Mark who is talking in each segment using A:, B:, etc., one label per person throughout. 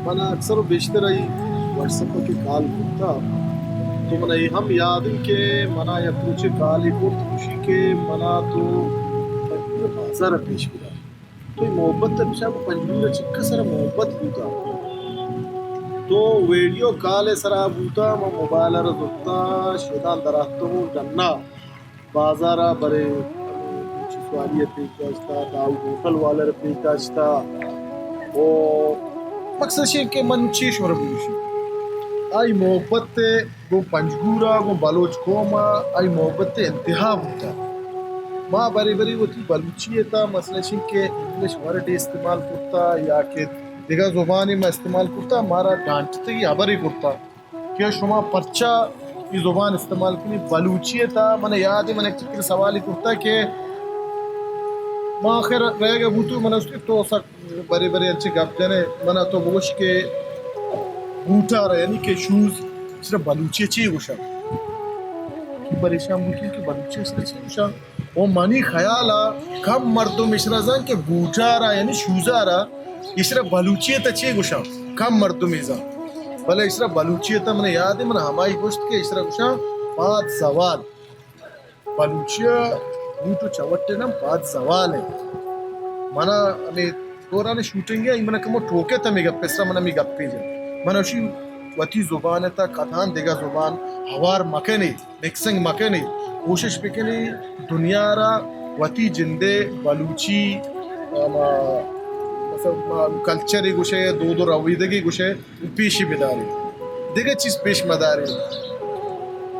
A: మన అక్సर बेशतर आई व्हाट्सएप के काल होता तो मन हम याद के मना या तुझे काली को खुशी के मना तो बाजार पेश बिदा तो मोहब्बत पेशा को पंजूर चिक्का सर मोहब्बत होता तो वीडियो काल सरा बूता म मोबाइल रहा शेदान दरातो गन्ना बाजारा बरे वालियत पेशता दाऊ होटल वाले पेशता और मकसद शे के मंची शोरबूशी आई मोहब्बत गो पंजगूरा गो बलोच कोमा आई मोहब्बत इंतहा होता माँ बरी बरी वो थी बलूची था मसले शे के इंग्लिश वर्ड इस्तेमाल करता या के दिगा जुबानी में इस्तेमाल करता हमारा डांटते ही अबर ही करता क्या शुमा पर्चा की जुबान इस्तेमाल की बलूची था मैंने याद है मैंने एक सवाल ही करता कि माँ आखिर रहेगा बूतू मैंने उसके तो सक बड़े बड़े अच्छे गप जाने मना तो बोश के बूटा रहे यानी के शूज सिर्फ बलूची चाहिए गुशा की परेशान मुझे कि बलूची सिर्फ चाहिए गुशा वो मनी ख्याल आ कम मर्दों मिश्रा जान के बूटा रहा यानी शूजा रहा इसरा बलूची तो चाहिए गुशा कम मर्दों मिजा भले इसरा बलूची तो मैंने याद है मैंने हमारी गोश्त के इसरा गुशा पाँच सवाल बलूचिया बूटो चवट्टे ना पाँच सवाल है मना हमें तोराने शूटिंग है इमना कमो ठोके था मी गप्पेसरा मना मी गप्पे जे मना उसी वती जुबान है ता कथान देगा जुबान हवार मकनी मिक्सिंग मकनी कोशिश बिकनी दुनिया रा वती जिंदे बलूची मतलब कल्चर गुशे दो रवीदगी गुशे पेशी बिदारी देगा चीज पेश मदारी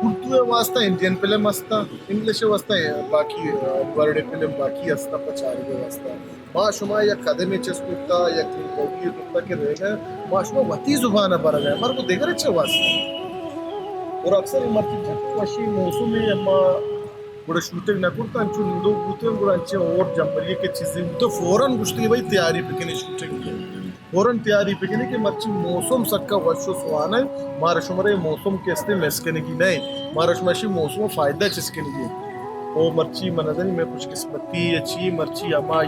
A: उर्दू वास्ता इंडियन फिल्म वास्ता इंग्लिश वास्ता बाकी वर्ड फिल्म बाकी असता पचारी वास्ता माशुमा या कदम चस्कुता या कौड़ी कुत्ता के रहेगा माशुमा वती जुबान पर गया मर को देख रहे वास्ता और अक्सर मर्ती वशी मौसम में अम्मा बड़ा शूटिंग ना करता अंचु निंदो बूते बड़ा अच्छे और जंबलिए के चीजें तो फौरन गुश्ती भाई तैयारी पे के शूटिंग की फौरन तैयारी पे के मर्ची मौसम सक्का वर्षो सुहाना है मारशुमरे मौसम के अस्ते मैसकने की नहीं मारशमशी मौसम फायदा चिसके लिए वो मर्ची मनजनी में कुछ किस्मती अच्छी मर्ची अमा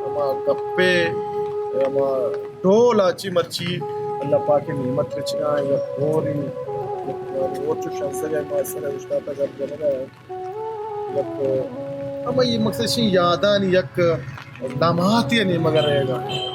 A: अमा गप्पे अमा ढोल अच्छी मर्ची अल्लाह पाक की नेमत रचना या होरी और जो शंसर है मासर उस्ताद का जगह यक अमा ये मकसद शी यादान यक लम्हात ये नहीं मगर रहेगा